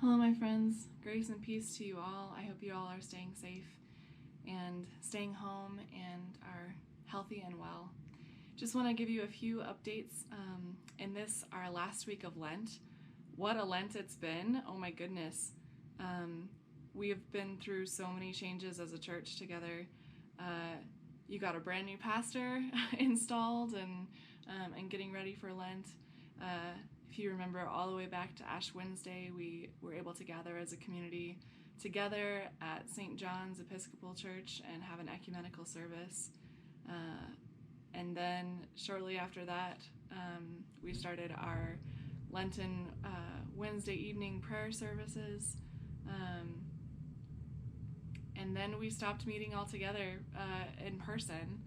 Hello, my friends. Grace and peace to you all. I hope you all are staying safe and staying home and are healthy and well. Just want to give you a few updates in this, our last week of Lent. What a Lent it's been. Oh my goodness. We have been through so many changes as a church together. You got a brand new pastor installed and getting ready for Lent. If you remember all the way back to Ash Wednesday, we were able to gather as a community together at St. John's Episcopal Church and have an ecumenical service. And then shortly after that, we started our Lenten Wednesday evening prayer services. And then we stopped meeting all together in person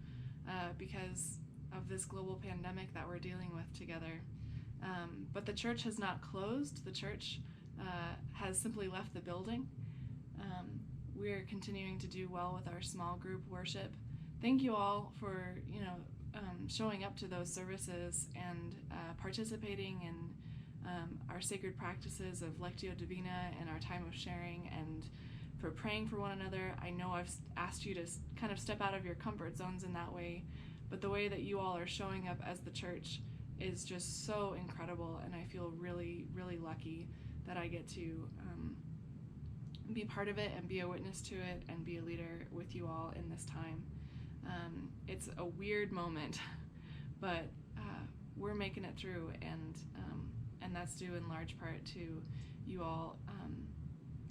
because of this global pandemic that we're dealing with together. But the church has not closed. The church has simply left the building. We're continuing to do well with our small group worship. Thank you all for showing up to those services and participating in our sacred practices of Lectio Divina and our time of sharing, and for praying for one another. I know I've asked you to kind of step out of your comfort zones in that way, but the way that you all are showing up as the church is just so incredible, and I feel really, really lucky that I get to be part of it and be a witness to it and be a leader with you all in this time. It's a weird moment, but we're making it through, and that's due in large part to you all,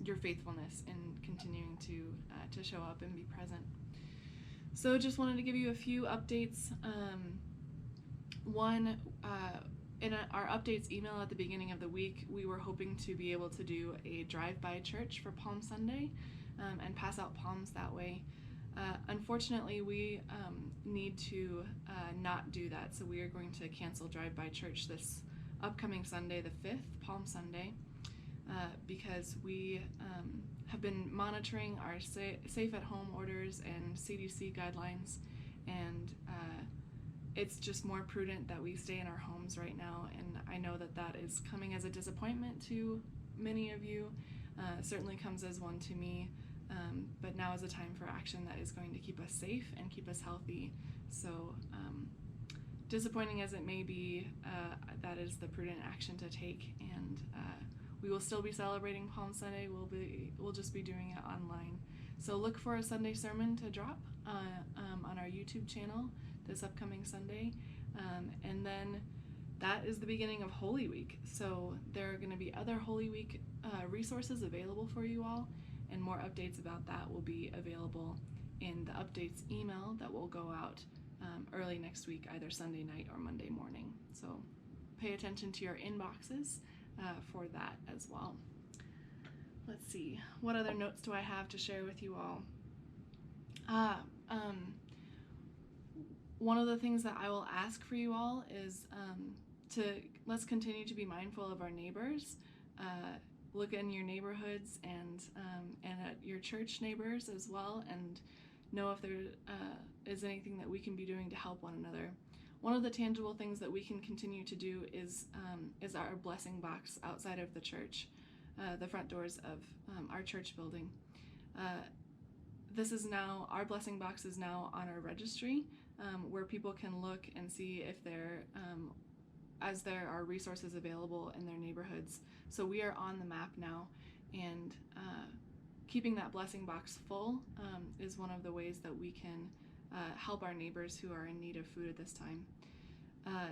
your faithfulness in continuing to show up and be present. So just wanted to give you a few updates. One, in our updates email at the beginning of the week, we were hoping to be able to do a drive-by church for Palm Sunday and pass out palms that way. Unfortunately, we need to not do that, so we are going to cancel drive-by church this upcoming Sunday, the 5th, Palm Sunday, because we have been monitoring our safe-at-home orders and CDC guidelines, and it's just more prudent that we stay in our homes right now, and I know that that is coming as a disappointment to many of you. Certainly comes as one to me, but now is a time for action that is going to keep us safe and keep us healthy. So disappointing as it may be, that is the prudent action to take, and we will still be celebrating Palm Sunday. We'll just be doing it online. So look for a Sunday sermon to drop on our YouTube channel this upcoming Sunday, and then that is the beginning of Holy Week. So there are going to be other Holy Week resources available for you all, and more updates about that will be available in the updates email that will go out early next week, either Sunday night or Monday morning. So pay attention to your inboxes for that as well. Let's see, what other notes do I have to share with you all? One of the things that I will ask for you all is let's continue to be mindful of our neighbors. Look in your neighborhoods and at your church neighbors as well, and know if there is anything that we can be doing to help one another. One of the tangible things that we can continue to do is our blessing box outside of the church, the front doors of our church building. Our blessing box is now on our registry, where people can look and see if as there are resources available in their neighborhoods. So we are on the map now, and keeping that blessing box full is one of the ways that we can help our neighbors who are in need of food at this time.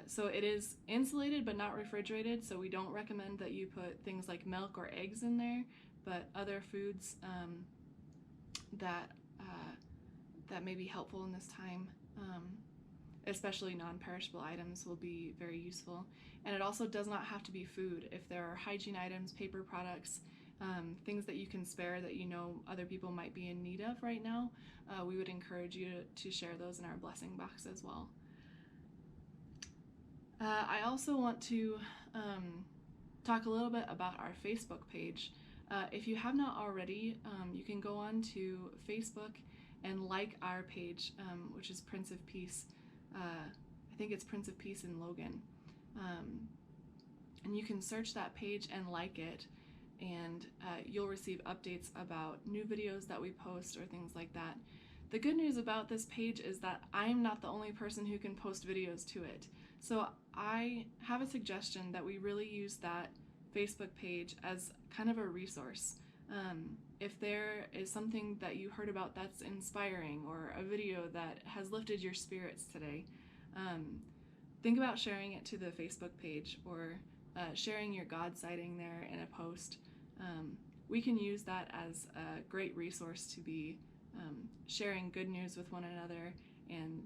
So it is insulated but not refrigerated, so we don't recommend that you put things like milk or eggs in there, but other foods that may be helpful in this time, especially non-perishable items, will be very useful. And it also does not have to be food. If there are hygiene items, paper products, things that you can spare that you know other people might be in need of right now, we would encourage you to share those in our blessing box as well. I also want to talk a little bit about our Facebook page. If you have not already, you can go on to Facebook and like our page, which is Prince of Peace. I think it's Prince of Peace in Logan. And you can search that page and like it, and you'll receive updates about new videos that we post or things like that. The good news about this page is that I'm not the only person who can post videos to it. So I have a suggestion that we really use that Facebook page as kind of a resource. If there is something that you heard about that's inspiring, or a video that has lifted your spirits today, think about sharing it to the Facebook page, or sharing your God sighting there in a post. We can use that as a great resource to be sharing good news with one another, and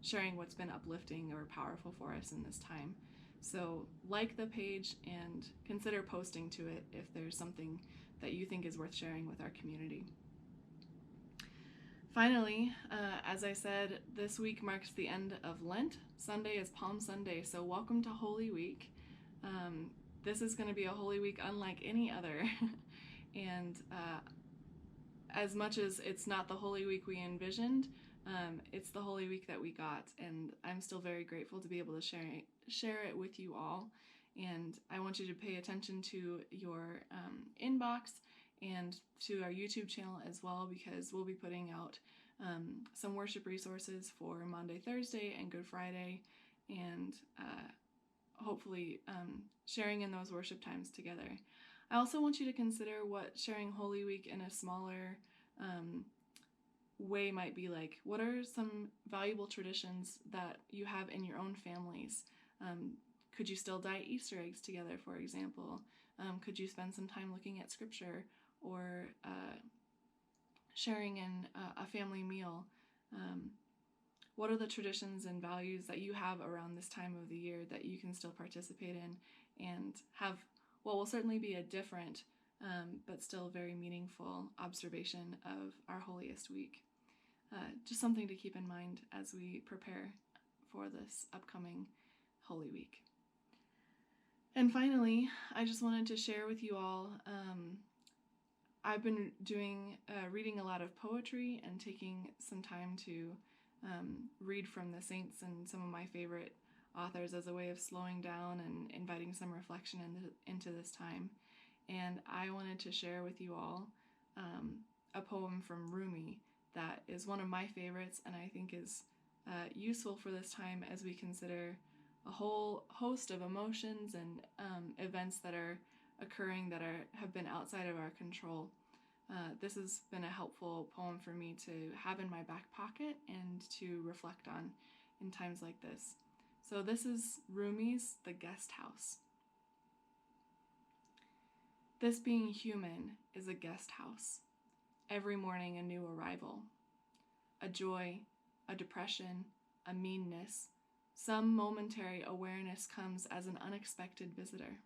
sharing what's been uplifting or powerful for us in this time. So like the page and consider posting to it if there's something that you think is worth sharing with our community. Finally, as I said, this week marks the end of Lent. Sunday is Palm Sunday, so welcome to Holy Week. This is going to be a Holy Week unlike any other. And as much as it's not the Holy Week we envisioned, it's the Holy Week that we got, and I'm still very grateful to be able to share it with you all. And I want you to pay attention to your inbox and to our YouTube channel as well, because we'll be putting out some worship resources for Monday, Thursday, and Good Friday, and hopefully sharing in those worship times together. I also want you to consider what sharing Holy Week in a smaller way might be like. What are some valuable traditions that you have in your own families? Could you still dye Easter eggs together, for example? Could you spend some time looking at scripture, or sharing in a family meal? What are the traditions and values that you have around this time of the year that you can still participate in and have what will certainly be a different but still very meaningful observation of our holiest week? Just something to keep in mind as we prepare for this upcoming Holy Week. And finally, I just wanted to share with you all, I've been reading a lot of poetry and taking some time to read from the saints and some of my favorite authors as a way of slowing down and inviting some reflection into this time. And I wanted to share with you all a poem from Rumi that is one of my favorites, and I think is useful for this time as we consider a whole host of emotions and events that are occurring that have been outside of our control. This has been a helpful poem for me to have in my back pocket and to reflect on in times like this. So this is Rumi's The Guest House. This being human is a guest house. Every morning a new arrival. A joy, a depression, a meanness. Some momentary awareness comes as an unexpected visitor.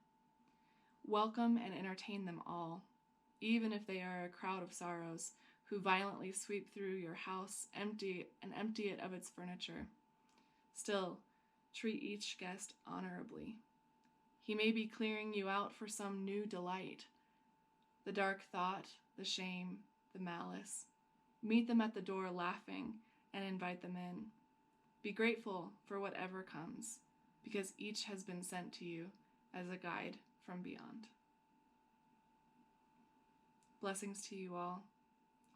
Welcome and entertain them all, even if they are a crowd of sorrows who violently sweep through your house, empty it of its furniture. Still, treat each guest honorably. He may be clearing you out for some new delight. The dark thought, the shame, the malice. Meet them at the door laughing and invite them in. Be grateful for whatever comes, because each has been sent to you as a guide from beyond. Blessings to you all.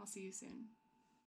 I'll see you soon.